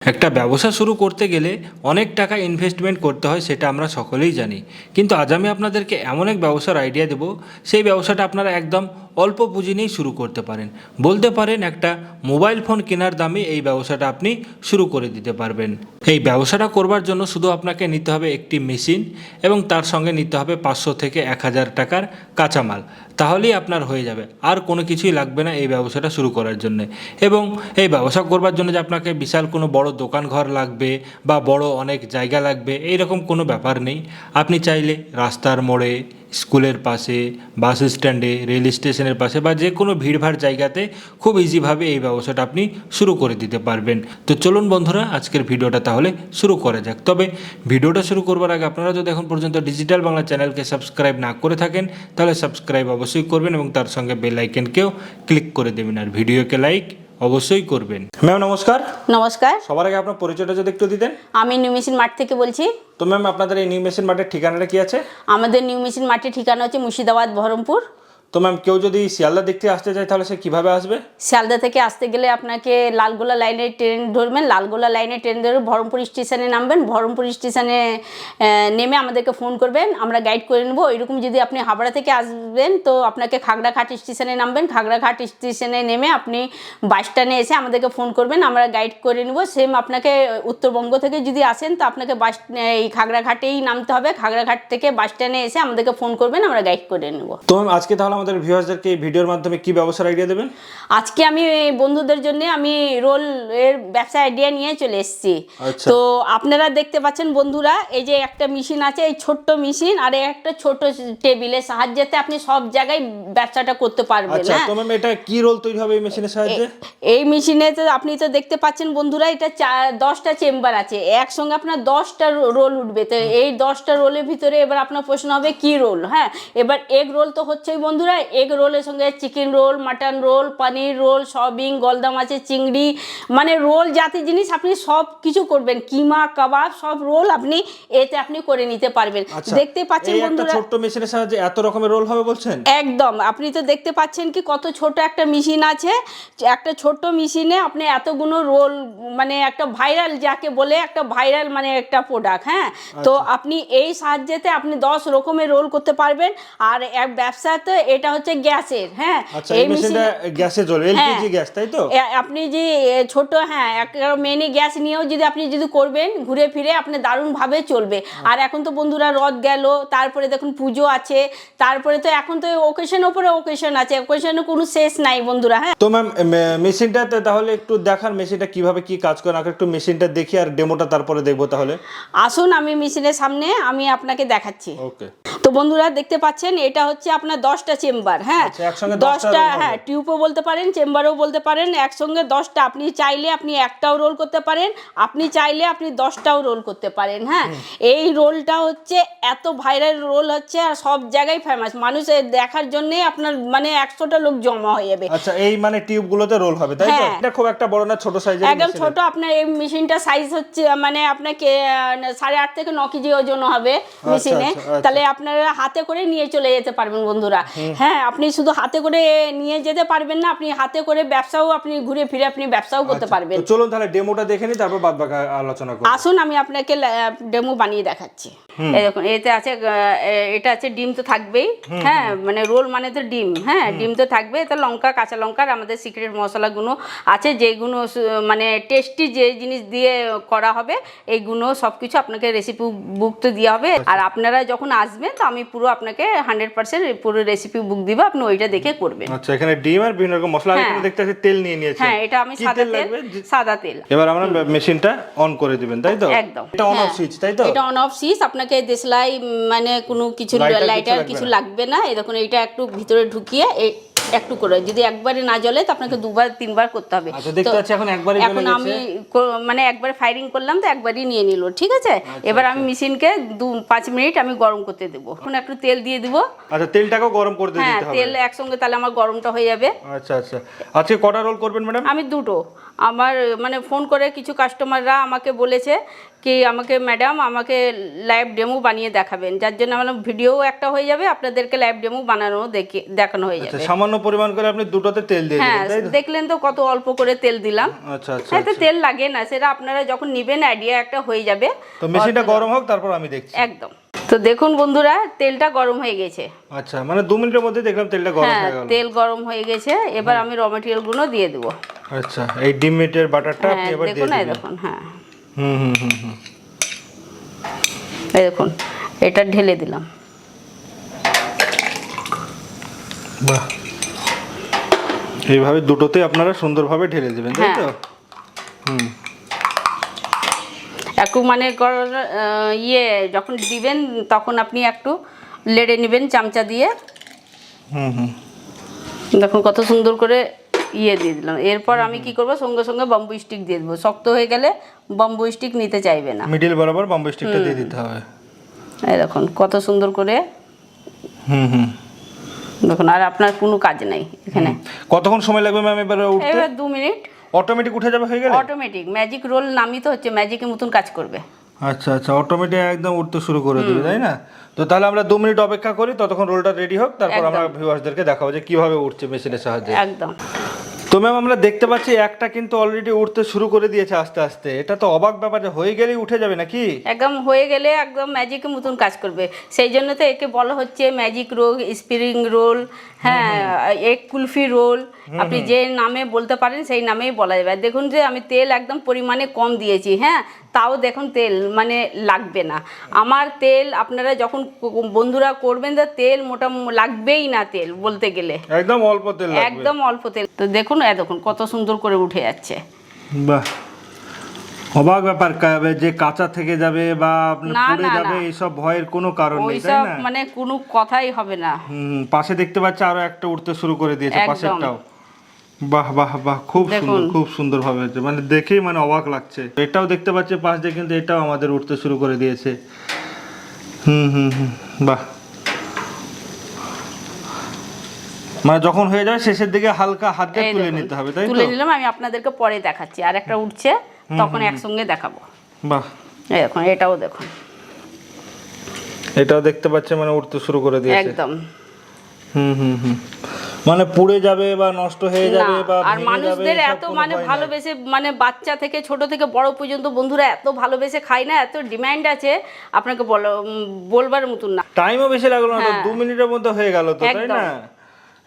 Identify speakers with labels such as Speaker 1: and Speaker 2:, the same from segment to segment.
Speaker 1: একটা ব্যবসা শুরু করতে গেলে অনেক টাকা ইনভেস্টমেন্ট করতে হয়, সেটা আমরা সকলেই জানি। কিন্তু আজ আমি আপনাদেরকে এমন এক ব্যবসার আইডিয়া দেব, সেই ব্যবসাটা আপনারা একদম অল্প পুঁজি নিয়েই শুরু করতে পারেন। বলতে পারেন একটা মোবাইল ফোন কেনার দামে এই ব্যবসাটা আপনি শুরু করে দিতে পারবেন। এই ব্যবসাটা করবার জন্য শুধু আপনাকে নিতে হবে একটি মেশিন এবং তার সঙ্গে নিতে হবে 500 থেকে 1000 টাকার কাঁচামাল। তাহলেই আপনার হয়ে যাবে, আর কোনো কিছুই লাগবে না এই ব্যবসাটা শুরু করার জন্য। এবং এই ব্যবসা করবার জন্য যে আপনাকে বিশাল কোনো বড় দোকান ঘর লাগবে বা বড় অনেক জায়গা লাগবে, এইরকম কোনো ব্যাপার নেই। আপনি চাইলে রাস্তার মোড়ে, স্কুলের পাশে, বাস স্ট্যান্ডে, রেল স্টেশনের পাশে বা যে কোনো ভিড়ভাড় জায়গাতে খুব ইজিভাবে এই ব্যবসাটা আপনি শুরু করে দিতে পারবেন। তো চলুন বন্ধুরা, আজকের ভিডিওটা তাহলে শুরু করা যাক। তবে ভিডিওটা শুরু করবার আগে আপনারা যদি এখন পর্যন্ত ডিজিটাল বাংলা চ্যানেলকে সাবস্ক্রাইব না করে থাকেন, তাহলে সাবস্ক্রাইব অবশ্যই করবেন এবং তার সঙ্গে বেল আইকনকেও ক্লিক করে দেবেন, আর ভিডিওকে লাইক অবশ্যই করবেন। ম্যাম নমস্কার।
Speaker 2: নমস্কার,
Speaker 1: সবার আগে আপনার পরিচয়টা যদি একটু দিতেন।
Speaker 2: আমি নিউ মেশিন মাঠ থেকে বলছি।
Speaker 1: তো ম্যাম, আপনাদের এই নিউ মেশিন মার্টের ঠিকানাটা কি আছে?
Speaker 2: আমাদের নিউ মেশিন মাঠের ঠিকানা হচ্ছে মুর্শিদাবাদ, বহরমপুর।
Speaker 1: তো ম্যাম, কেউ যদি শিয়ালদা দিক থেকে আসতে চায় তাহলে সে কিভাবে আসবে?
Speaker 2: শিয়ালদা থেকে আসতে গেলে আপনাকে লালগোলা লাইনে ট্রেন ধরবেন, লালগোলা লাইনে ট্রেন ধরে বহরমপুর স্টেশনে নামবেন। বহরমপুর স্টেশনে নেমে আমাদেরকে ফোন করবেন, আমরা গাইড করে নেবো। এরকম যদি আপনি হাবড়া থেকে আসবেন তো আপনাকে খাগড়াঘাট স্টেশনে নামবেন। খাগড়াঘাট স্টেশনে নেমে আপনি বাস স্ট্যান্ডে এসে আমাদেরকে ফোন করবেন, আমরা গাইড করে নেবো। সেম আপনাকে উত্তরবঙ্গ থেকে যদি আসেন তো আপনাকে এই খাগড়াঘাটেই নামতে হবে। খাগড়াঘাট থেকে বাস স্ট্যান্ডে এসে আমাদেরকে ফোন করবেন, আমরা গাইড করে নেবো।
Speaker 1: তো ম্যাম, আজকে তাহলে আমাদের ভিউয়ার্সদেরকে এই ভিডিওর মাধ্যমে কি ব্যবসার আইডিয়া দেবেন?
Speaker 2: আজকে আমি বন্ধুদের জন্য আমি রোল এর ব্যবসা আইডিয়া নিয়ে চলে এসেছি। তো আপনারা দেখতে পাচ্ছেন বন্ধুরা, এই যে একটা মেশিন আছে, এই ছোট্ট মেশিন, আর একটা ছোট টেবিলের সাহায্যে আপনি সব জায়গায় ব্যবসাটা করতে পারবেন।
Speaker 1: আচ্ছা, তো ম্যাম এটা কি রোল তৈরি হবে এই মেশিনের সাহায্যে?
Speaker 2: এই মেশিনে তো আপনি তো দেখতে পাচ্ছেন বন্ধুরা, এটা 10টা চেম্বার আছে, একসঙ্গে আপনার 10টা রোল উঠবে। তো এই 10টা রোলের ভিতরে এবার আপনার প্রশ্ন হবে কি রোল। হ্যাঁ, এবার এগ রোল তো হচ্ছেই বন্ধুরা, এগ রোলের সঙ্গে চিকেন রোল, মাটন রোল, পানির রোল, সয়াবিন, গলদা মাছের চিংড়ি, মানে রোল জাতীয় জিনিস আপনি সব কিছু করবেন। কিমা, কাবাব, সব রোল আপনি এতে আপনি করে নিতে পারবেন। দেখতে পাচ্ছেন বন্ধুরা,
Speaker 1: ছোট্ট মেশিনের সাহায্যে এত রকমের রোল হবে বলছেন?
Speaker 2: একদম। আপনি তো দেখতে পাচ্ছেন কি কত ছোট একটা মেশিন আছে। একটা ছোট মেশিনে আপনি এতগুলো রোল, মানে একটা ভাইরাল যাকে বলে, একটা ভাইরাল মানে একটা প্রোডাক্ট। হ্যাঁ, তো আপনি এই সাহায্যেতে আপনি 10 রকমের রোল করতে পারবেন। আর এক ব্যবসাতে এটা হচ্ছে গ্যাসের। হ্যাঁ,
Speaker 1: এই মেশিনটা গ্যাসে চলে, এলপিজি গ্যাস, তাই তো?
Speaker 2: আপনি যে ছোট, হ্যাঁ, একটা মিনি গ্যাস নিয়েও যদি আপনি করবেন ঘুরে ফিরে, আপনি দারুণভাবে চলবে। আর এখন তো বন্ধুরা রথ গেল, তারপরে দেখুন পুজো আছে, তারপরে তো এখন তো ওকেশন ওপরে ওকেশন আছে, ওকেশনের কোনো শেষ নাই বন্ধুরা। হ্যাঁ,
Speaker 1: তো ম্যাম, মেশিনটাতে তাহলে একটু দেখান মেশিনটা কিভাবে কি কাজ করে, আগে একটু মেশিনটা দেখি আর ডেমোটা তারপরে দেখবো তাহলে।
Speaker 2: আসুন, আমি মেশিনের সামনে আমি আপনাকে দেখাচ্ছি।
Speaker 1: ওকে।
Speaker 2: তো বন্ধুরা দেখতে পাচ্ছেন, এটা হচ্ছে আপনার 10টা চেম্বার। হ্যাঁ, 10টা, হ্যাঁ, টিউবও বলতে পারেন, চেম্বারও বলতে পারেন, একসঙ্গে 10টা। আপনি চাইলে আপনি একটাও রোল করতে পারেন, আপনি চাইলে আপনি 10টাও রোল করতে পারেন। হ্যাঁ, এই রোলটা হচ্ছে এত ভাইরাল রোল হচ্ছে, আর সব জায়গায় ফেমাস। মানুষ দেখার জন্য আপনার মানে 100টা লোক জমা হয়ে যাবে।
Speaker 1: আচ্ছা, এই মানে টিউবগুলোতে রোল হবে, তাই তো? এটা খুব একটা বড় না, ছোট সাইজের?
Speaker 2: একদম ছোট। আপনার এই মেশিনটা সাইজ হচ্ছে মানে আপনাকে 8.5 থেকে 9 কেজি ওজন হবে মেশিনে। তাহলে আপনারা হাতে করে নিয়ে চলে যেতে পারবেন বন্ধুরা। হ্যাঁ, আপনি শুধু হাতে করে নিয়ে যেতে পারবেন না, আপনি হাতে করে ব্যবসাও, আপনি ঘুরে ফিরে আপনি ব্যবসাও করতে পারবেন।
Speaker 1: তো চলুন তাহলে ডেমোটা দেখে নিই, তারপর বাদ বাকি আলোচনা করব।
Speaker 2: আসুন, আমি আপনাকে ডেমো বানিয়ে দেখাচ্ছি। এই দেখুন, এতে আছে, এটা আছে ডিম তো থাকবেই। হ্যাঁ, মানে রোল মানে তো ডিম। হ্যাঁ, ডিম তো থাকবে। তো লঙ্কা, কাঁচা লঙ্কার আমাদের সিক্রেট মশলাগুলো আছে, যেগুলো মানে টেস্টি যে জিনিস দিয়ে করা হবে, এইগুলো সব কিছু আপনাকে রেসিপি বুক তো দেওয়া হবে। আর আপনারা যখন আসবেন তো আমি পুরো আপনাকে 100% পুরো রেসিপি বুক দিব, আপনি ওইটা দেখে করবেন।
Speaker 1: আচ্ছা, এখানে ডিম আর বিভিন্ন রকম মশলা, এখানে দেখতে আছে তেল নিয়ে নিয়েছি।
Speaker 2: হ্যাঁ, এটা আমি সাদা তেল।
Speaker 1: এবার আমরা মেশিনটা অন করে দিবেন, তাই তো?
Speaker 2: একদম।
Speaker 1: এটা অন অফ সুইচ, তাই তো?
Speaker 2: এটা অন অফ সুইচ। আপনাকে দেশলাই মানে কোনো কিছু লাইটার কিছু লাগবে না। এই দেখুন, এটা একটু ভিতরে ঢুকিয়ে একটু করে, যদি একবারে না জ্বলে তো আপনাকে 2-3 বার করতে হবে।
Speaker 1: আচ্ছা, দেখতে পাচ্ছি এখন একবারই জ্বলে গেছে।
Speaker 2: এখন আমি মানে একবার ফায়ারিং করলাম তো একবারই নিয়ে নিল, ঠিক আছে? এবার আমি মেশিনকে 5 মিনিট আমি গরম করতে দেব। এখন একটু তেল দিয়ে দিব।
Speaker 1: আচ্ছা, তেলটাকেও গরম করতে দিতে হবে?
Speaker 2: হ্যাঁ, তেল একসঙ্গে, তাহলে আমার গরমটা হয়ে যাবে।
Speaker 1: আচ্ছা আচ্ছা। আজকে কটা রোল করবেন ম্যাডাম?
Speaker 2: আমি 2টো। আমার মানে ফোন করে কিছু কাস্টমাররা আমাকে বলেছে কি আমাকে ম্যাডাম আমাকে লাইভ ডেমো বানিয়ে দেখাবেন, যার জন্য আমার ভিডিও একটা হয়ে যাবে, আপনাদেরকে লাইভ ডেমো বানানো দেখানো হয়ে
Speaker 1: আচ্ছা
Speaker 2: যাবে।
Speaker 1: সামান্য পরিমাণ করে আপনি দুটোতে তেল দিয়ে
Speaker 2: হ্যাঁ,
Speaker 1: দিবেন তাই তো?
Speaker 2: দেখলেন তো কত অল্প করে তেল দিলাম।
Speaker 1: আচ্ছা আচ্ছা
Speaker 2: এতে তেল লাগে না, সেটা আপনারা যখন নেবেন আইডিয়া একটা হয়ে যাবে।
Speaker 1: তো মেশিনটা গরম হোক তারপর আমি দেখছি।
Speaker 2: একদম। তো দেখুন বন্ধুরা, তেলটা গরম হয়ে গেছে।
Speaker 1: আচ্ছা মানে 2 মিনিটের মধ্যে দেখলাম তেলটা গরম
Speaker 2: হ্যাঁ,
Speaker 1: হয়ে গেল।
Speaker 2: তেল গরম হয়ে গেছে, এবার আমি র মেটেরিয়ালগুলো দিয়ে দেবো।
Speaker 1: আচ্ছা এই ডিম মিটের বাটারটা আপনি
Speaker 2: হ্যাঁ
Speaker 1: এবার দিয়ে
Speaker 2: দেখুন, এই
Speaker 1: দিবেন।
Speaker 2: দেখুন, হ্যাঁ
Speaker 1: হুম হুম হুম হুম।
Speaker 2: এই দেখুন, এটা ঢেলে দিলাম।
Speaker 1: বাহ, এইভাবে দুটোতে আপনারা সুন্দরভাবে ঢেলে দেবেন তাই তো?
Speaker 2: হ্যাঁ।
Speaker 1: হুম।
Speaker 2: একটু মানে যখন দিবেন তখন আপনি একটু লেড়ে নেবেন চামচা দিয়ে।
Speaker 1: হুম হুম।
Speaker 2: দেখুন কত সুন্দর করে দিয়ে দিলাম। এরপর আমি কি করব, সঙ্গে সঙ্গে বাম্বু স্টিক দিয়ে দেবো। শক্ত হয়ে গেলে বাম্বু স্টিক নিতে চাইবে না।
Speaker 1: মিডিল বরাবর বাম্বু স্টিকটা দিয়ে দিতে হবে।
Speaker 2: এই দেখুন কত সুন্দর করে।
Speaker 1: হুম হুম।
Speaker 2: দেখুন আর আপনার কোনো কাজ নাই এখানে।
Speaker 1: কতক্ষণ সময় লাগবে ম্যাম এবারে উঠতে?
Speaker 2: এবার 2 মিনিট
Speaker 1: অটোমেটিক উঠে যাবে হয়ে গেলে?
Speaker 2: অটোমেটিক। ম্যাজিক রোল নামই তো হচ্ছে, ম্যাজিকের মতন কাজ করবে।
Speaker 1: আচ্ছা আচ্ছা অটোমেটিক একদম উঠতে শুরু করে দেবে তাই না? তো তাহলে আমরা 2 মিনিট অপেক্ষা করি, ততক্ষণ রোলটা রেডি হোক, তারপর আমরা ভিউয়ার্সদেরকে দেখাবো যে কিভাবে উঠছে মেশিনের সাহায্যে।
Speaker 2: একদম।
Speaker 1: তো ম্যাম আমরা দেখতে পাচ্ছি একটা কিন্তু অলরেডি উঠতে শুরু করে দিয়েছে আস্তে আস্তে। এটা তো অবাক ব্যাপার যে হয়ে গেলেই উঠে যাবে নাকি?
Speaker 2: একদম হয়ে গেলে একদম ম্যাজিকের মতন কাজ করবে। সেই জন্য তো একে বলা হচ্ছে ম্যাজিক রোল, স্প্রিং রোল, হ্যাঁ এক কুলফি রোল। আপনি যে নামে বলতে পারেন সেই নামেই বলা যাবে। আর দেখুন যে আমি তেল একদম পরিমাণে কম দিয়েছি, হ্যাঁ তাও দেখুন তেল মানে লাগবে না আমার তেল। আপনারা যখন বন্ধুরা করবেন তো তেল লাগবেই না, তেল বলতে গেলে
Speaker 1: একদম অল্প তেল লাগবে।
Speaker 2: একদম অল্প তেল। তো দেখুন দেখুন কত সুন্দর করে উঠে যাচ্ছে।
Speaker 1: বাহ, অবাক ব্যাপার। যে কাঁচা থেকে যাবে বা আপনার
Speaker 2: না,
Speaker 1: পুড়ে
Speaker 2: না,
Speaker 1: যাবে
Speaker 2: না।
Speaker 1: এইসব ভয়ের কোনো কারণ নেই তাই
Speaker 2: ওইসব
Speaker 1: না?
Speaker 2: মানে কোনো কথাই হবে না।
Speaker 1: পাশে দেখতে পাচ্ছি আরো একটা উঠতে শুরু করে দিয়েছে
Speaker 2: একদম।
Speaker 1: পাশেরটাও। বাহ বাহ বাহ, খুব সুন্দর, খুব সুন্দর ভাবে হয়েছে, মানে দেখেই মানে অবাক লাগছে। এটাও দেখতে পাচ্ছি পাশ দিয়ে, কিন্তু এটাও আমাদের উঠতে শুরু করে দিয়েছে। হুম হুম হুম। বাহ, মানে যখন হয়ে যাবে শেষের দিকে হালকা হাত দিয়ে
Speaker 2: এই
Speaker 1: তুলে
Speaker 2: দেখুন,
Speaker 1: নিতে হবে তাই তো?
Speaker 2: তুলে নিলাম। আমি আপনাদেরকে পরে দেখাচ্ছি, আর একটা উঠছে তখন একসঙ্গে দেখাবো।
Speaker 1: বাহ,
Speaker 2: এই দেখুন, এটাও দেখুন,
Speaker 1: এটাও দেখতে পাচ্ছি মানে উঠতে শুরু করে দিয়েছে
Speaker 2: একদম।
Speaker 1: হুম হুম হুম। মানে পুড়ে যাবে বা নষ্ট হয়ে যাবে
Speaker 2: না,
Speaker 1: বা
Speaker 2: আর
Speaker 1: ভেঙে যাবে
Speaker 2: মানুষদের
Speaker 1: এসব
Speaker 2: এত
Speaker 1: কোনো
Speaker 2: মানে
Speaker 1: ভয় নাই।
Speaker 2: ভালোবেসে, মানে বাচ্চা থেকে ছোট থেকে বড় পর্যন্ত বন্ধুরা এত ভালোবেসে খায় না, এত ডিমান্ড আছে আপনাকে বলবার মতন না।
Speaker 1: টাইমও বেশি লাগলো না তো,
Speaker 2: হ্যাঁ।
Speaker 1: 2 মিনিটের মধ্যে হয়ে গেল তো তাই
Speaker 2: একদম।
Speaker 1: না?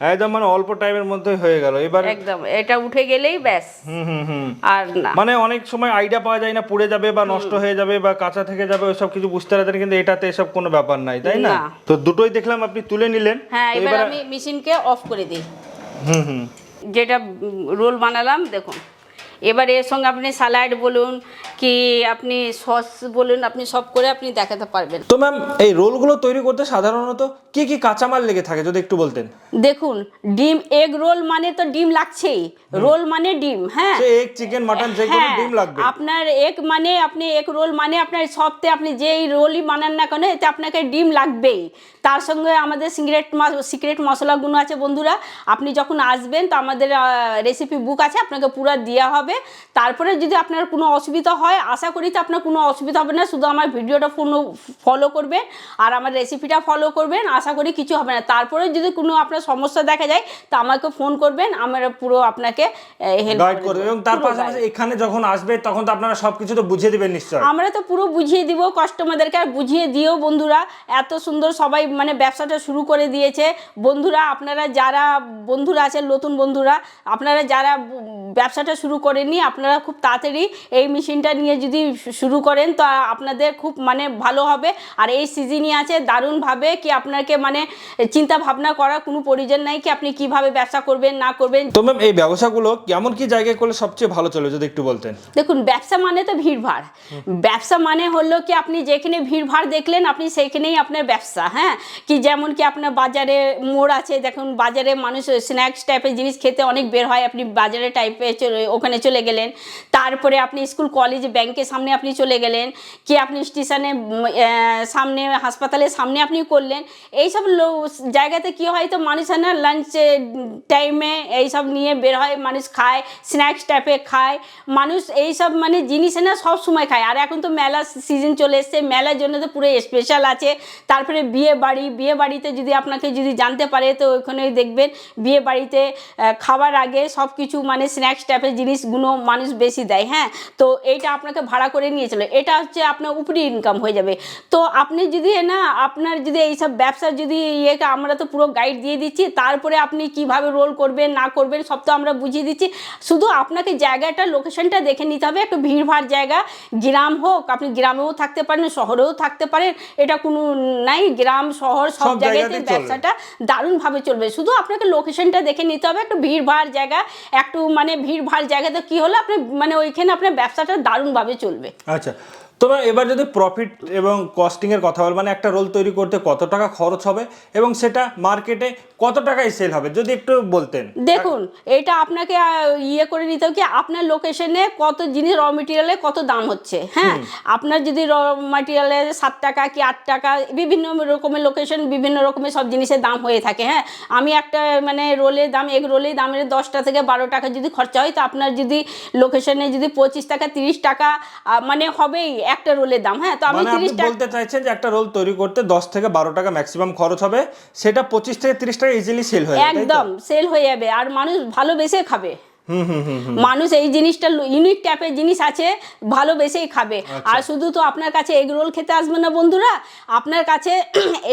Speaker 1: একদম মানে অল্প টাইমের মধ্যে হয়ে গেল এবার।
Speaker 2: একদম, এটা উঠে গেলেই ব্যাস।
Speaker 1: হুম হুম হুম।
Speaker 2: আর না,
Speaker 1: মানে অনেক সময় আইডিয়া পাওয়া যায় না, পুড়ে যাবে বা নষ্ট হয়ে যাবে বা কাঁচা থেকে যাবে, ওইসব কিছু বুঝতে পারতেন, কিন্তু এটাতে এসব কোনো ব্যাপার নাই তাই না?
Speaker 2: না।
Speaker 1: তো দুটোই দেখলাম আপনি তুলে নিলেন।
Speaker 2: হ্যাঁ
Speaker 1: তো
Speaker 2: এবার আমি মেশিনকে অফ করে দিই।
Speaker 1: হুম হুম।
Speaker 2: যেটা রোল বানালাম দেখুন, এবার এর সঙ্গে আপনি স্যালাড বলুন কি আপনি সস বলুন, আপনি সব করে আপনি দেখাতে পারবেন।
Speaker 1: তো ম্যাম এই রোলগুলো তৈরি করতে সাধারণত কি কি কাঁচামাল লেগে থাকে যদি একটু বলতেন?
Speaker 2: দেখুন, ডিম, এগ রোল মানে তো ডিম লাগছেই, রোল মানে ডিম, হ্যাঁ
Speaker 1: সে এগ, চিকেন, মাটন যে কোনো
Speaker 2: হ্যাঁ,
Speaker 1: ডিম লাগবে।
Speaker 2: আপনার এগ মানে আপনি এগ রোল মানে আপনার সবতে আপনি যেই রোলই বানান না কেন এতে আপনাকে ডিম লাগবেই। তার সঙ্গে আমাদের সিক্রেট মশলাগুলো আছে বন্ধুরা। আপনি যখন আসবেন তো আমাদের রেসিপি বুক আছে, আপনাকে পুরো দেওয়া হবে। তারপরে যদি আপনার কোনো অসুবিধা হয়, আশা করি তো আপনার কোনো অসুবিধা হবে না, শুধু আমার ভিডিওটা ফলো করবেন আর আমার রেসিপিটা ফলো করবেন, আশা করি কিছু হবে না। তারপরে যদি কোনো আপনার সমস্যা দেখা যায় তো আমাকে ফোন করবেন, আমরা পুরো আপনাকে হেল্প
Speaker 1: গাইড করে দেব। এবং তার পাশাপাশি এখানে যখন আসবে তখন তো আপনারা সবকিছু তো বুঝিয়ে দিবেন নিশ্চয়।
Speaker 2: আমরা তো পুরো বুঝিয়ে দিব কাস্টমারদেরকে, আর বুঝিয়ে দিও বন্ধুরা। এত সুন্দর সবাই মানে ব্যবসাটা শুরু করে দিয়েছে বন্ধুরা। আপনারা যারা বন্ধুরা আছেন নতুন বন্ধুরা, আপনারা যারা ব্যবসাটা শুরু করেননি, আপনারা খুব তাড়াতাড়ি এই মেশিনটা নিয়ে যদি শুরু করেন তো আপনাদের খুব মানে ভালো হবে। আর এই সিজনই আছে দারুণভাবে কি আপনাকে মানে চিন্তা ভাবনা করার কোনো প্রয়োজন নাই কি আপনি কিভাবে ব্যবসা করবেন না করবেন।
Speaker 1: তো ম্যাম এই ব্যবসাগুলো কেমন কি জায়গায় করলে সবচেয়ে ভালো চলে যদি একটু বলতেন?
Speaker 2: দেখুন, ব্যবসা মানে তো ভিড়ভাড়। ব্যবসা মানে হলো কি আপনি যেখানে ভিড়ভাড় দেখলেন আপনি সেইখানেই আপনার ব্যবসা, হ্যাঁ কি যেমন কি আপনার বাজারে মোড় আছে, দেখুন বাজারে মানুষ স্ন্যাক্স টাইপের জিনিস খেতে অনেক বের হয়, আপনি বাজারে টাইপে ওখানে চলে গেলেন। তারপরে আপনি স্কুল কলেজ ব্যাংকের সামনে আপনি চলে গেলেন, কি আপনি স্টেশনে সামনে হাসপাতালের সামনে আপনি করলেন। এইসব জায়গাতে কি হয়, তো মানুষ না লাঞ্চ টাইমে এইসব নিয়ে বের হয়, মানুষ খায়, স্ন্যাক্স টাইপে খায় মানুষ, এইসব মানে জিনিস না সব সময় খায়। আর এখন তো মেলা সিজন চলে এসছে, মেলার জন্য তো পুরো স্পেশাল আছে। তারপরে বিয়ে বাড়িতে যদি আপনাকে যদি জানতে পারে, তো ওইখানে দেখবেন বিয়ে বাড়িতে খাবার আগে সব কিছু মানে স্ন্যাক্স টাইপের জিনিসগুলো মানুষ বেশি দেয়। হ্যাঁ, তো এইটা আপনাকে ভাড়া করে নিয়ে চলে, এটা হচ্ছে আপনার উপরি ইনকাম হয়ে যাবে। তো আপনি যদি না আপনার যদি এইসব ব্যবসার যদি ইয়েকে আমরা তো পুরো গাইড দিয়ে দিচ্ছি, তারপরে আপনি কিভাবে রোল করবেন না করবেন সব তো আমরা বুঝিয়ে দিচ্ছি। শুধু আপনাকে জায়গাটা লোকেশনটা দেখে নিতে হবে, একটু ভিড়ভাড় জায়গা, গ্রাম হোক, আপনি গ্রামেও থাকতে পারেন শহরেও থাকতে পারেন, এটা কোনো নাই, গ্রাম শহর সব জায়গাতে ব্যবসাটা দারুণভাবে চলবে। শুধু আপনাকে লোকেশনটা দেখে নিতে হবে, একটু ভিড়ভাড় জায়গা, একটু মানে ভিড়ভাড় জায়গাতে কি হলো আপনি মানে ওইখানে আপনার ব্যবসাটা দারুণভাবে চলবে।
Speaker 1: আচ্ছা, তোমরা এবার যদি প্রফিট এবং কস্টিংয়ের কথা বল, মানে একটা রোল তৈরি করতে কত টাকা খরচ হবে এবং সেটা মার্কেটে কত টাকায় সেল হবে, যদি একটু বলতেন।
Speaker 2: দেখুন, এটা আপনাকে ইয়ে করে নিতে হবে কি আপনার লোকেশনে কত জিনিস র মেটেরিয়ালে কত দাম হচ্ছে। হ্যাঁ, আপনার যদি র মেটেরিয়ালে 7 টাকা কি 8 টাকা, বিভিন্ন রকমের লোকেশন বিভিন্ন রকমের সব জিনিসের দাম হয়ে থাকে। হ্যাঁ, আমি একটা মানে রোলের দাম, এক রোলের দামের 10টা থেকে 12 টাকা যদি খরচা হয়, তো আপনার যদি লোকেশনে যদি 25 টাকা 30 টাকা মানে হবেই একটা রোলের দাম। হ্যাঁ, তো আমি
Speaker 1: মানে
Speaker 2: 30 টাকা
Speaker 1: বলতে চাইছেন যে একটা রোল তৈরি করতে 10 থেকে 12 টাকা ম্যাক্সিমাম খরচ হবে, সেটা 25 থেকে 30 টাকা ইজিলি সেল হয়ে যাবে।
Speaker 2: একদম সেল হয়ে যাবে, আর মানুষ ভালোবেসে খাবে। মানুষ এই জিনিসটা ইউনিক টাইপের জিনিস আছে, ভালোবেসেই খাবে। আর শুধু তো আপনার কাছে এগ রোল খেতে আসবে না বন্ধুরা, আপনার কাছে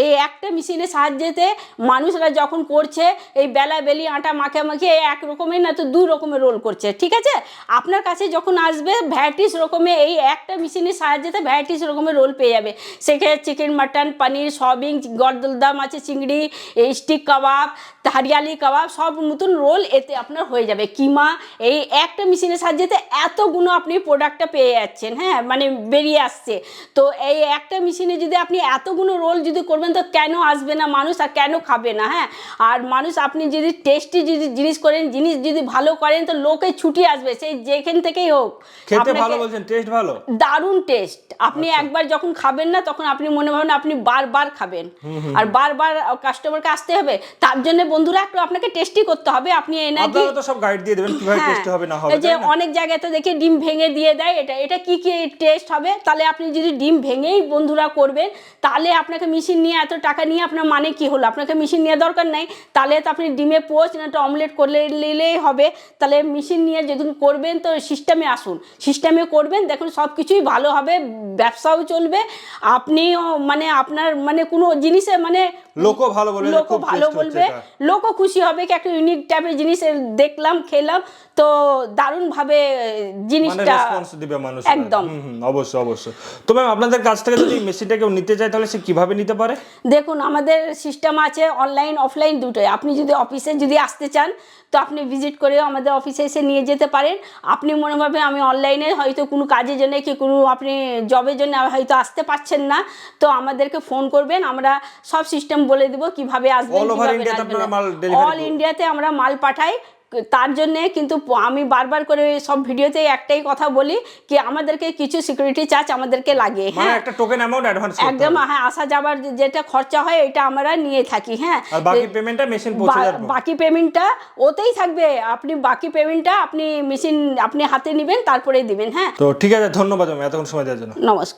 Speaker 2: এই একটা মেশিনের সাহায্যেতে মানুষরা যখন করছে এই বেলা বেলি আটা মাখে মাখে এক রকমের না তো 2 রকমের রোল করছে, ঠিক আছে। আপনার কাছে যখন আসবে ভ্যারাইটিস রকমের এই একটা মেশিনের সাহায্যেতে ভ্যারাইটিস রকমের রোল পেয়ে যাবে। সেখানে চিকেন মাটন পনির সয়াবিন গরদা মাছের চিংড়ি, এই স্টিক কাবাব, হরিয়ালি কাবাব, সব নতুন রোল এতে আপনার হয়ে যাবে। কিমা, এই একটা মেশিনের সাহায্যে এতগুলো আপনি প্রোডাক্টটা পেয়ে যাচ্ছেন। হ্যাঁ, মানে বেরিয়ে আসছে। তো এই একটা মেশিনে যদি আপনি এতগুলো রোল যদি করবেন, তো কেন আসবে না মানুষ আর কেন খাবে না? হ্যাঁ, আর মানুষ আপনি যদি টেস্টি যদি জিনিস করেন, জিনিস যদি ভালো করেন, তো লোকে ছুটি আসবে, সেই যেখান থেকেই হোক।
Speaker 1: খেতে ভালো বলছেন, টেস্ট ভালো,
Speaker 2: দারুণ টেস্ট। আপনি একবার যখন খাবেন না, তখন আপনি মনে ভাবেন আপনি বারবার খাবেন, আর বারবার কাস্টমারকে আসতে হবে। তার জন্য বন্ধুরা একটু আপনাকে টেস্টি করতে হবে। আপনি এনার্জি
Speaker 1: আপনারা তো সব গাইড দিয়ে দেবেন কিভাবে টেস্টি হবে না হবে।
Speaker 2: যে অনেক জায়গাতে দেখি ডিম ভেঙে দিয়ে দেয়, এটা কি কি টেস্ট হবে। তাহলে আপনি যদি ডিম ভেঙেই বন্ধুরা করবেন, তাহলে আপনাকে মেশিন নিয়ে এত টাকা নিয়ে আপনার মানে কি হলো? আপনাকে মেশিন নেওয়ার দরকার নাই। তাহলে তো আপনি ডিমে পোচ না একটা অমলেট করলে নিলেই হবে। তাহলে মেশিন নিয়ে যখন করবেন, তো সিস্টেমে আসুন, সিস্টেমে করবেন, দেখুন সব কিছুই ভালো হবে, ব্যবসাও চলবে, আপনিও মানে আপনার মানে কোনো জিনিসে মানে
Speaker 1: লোকও ভালো বলবে,
Speaker 2: লোকও ভালো বলবে, লোকও খুশি হবে কি একটা ইউনিক টাইপের জিনিস দেখলাম খেলাম, তো দারুণভাবে জিনিসটা
Speaker 1: রেসপন্স দিবে মানুষ।
Speaker 2: একদম
Speaker 1: অবশ্যই অবশ্যই। তো ম্যাম, আপনাদের কাছ থেকে যদি মেশিনটা কেউ নিতে চায়, তাহলে সে কিভাবে নিতে পারে?
Speaker 2: দেখুন, আমাদের সিস্টেম আছে অনলাইন অফলাইন দুটোই। আপনি যদি অফিসে যদি আসতে চান, তো আপনি ভিজিট করেও আমাদের অফিসে এসে নিয়ে যেতে পারেন। আপনি মনে ভাবে আমি অনলাইনে হয়তো কোনো কাজের জন্য কি কোনো আপনি জবের জন্য হয়তো আসতে পারছেন না, তো আমাদেরকে ফোন করবেন, আমরা সব সিস্টেম বলে দেবো কিভাবে আসবেন, অল ইন্ডিয়াতে আমরা মাল পাঠাই। তার জন্যে কিন্তু আমি বারবার করে সব ভিডিওতে একটাই কথা বলি কি আমাদেরকে কিছু সিকিউরিটি চার্জ আমাদেরকে লাগে। হ্যাঁ,
Speaker 1: একটা টোকেন অ্যামাউন্ট অ্যাডভান্স করতে হবে
Speaker 2: একদম। হ্যাঁ, আসা যাবার যেটা খরচা হয় এটা আমরা নিয়ে থাকি। হ্যাঁ,
Speaker 1: আর বাকি পেমেন্টটা মেশিন পৌঁছে যাবে,
Speaker 2: বাকি পেমেন্টটা ওতেই থাকবে। আপনি বাকি পেমেন্টটা আপনি মেশিন আপনি হাতে নেবেন, তারপরেই দিবেন। হ্যাঁ,
Speaker 1: তো ঠিক আছে, ধন্যবাদ ম্যাম এতক্ষণ সময় দেওয়ার জন্য।
Speaker 2: নমস্কার।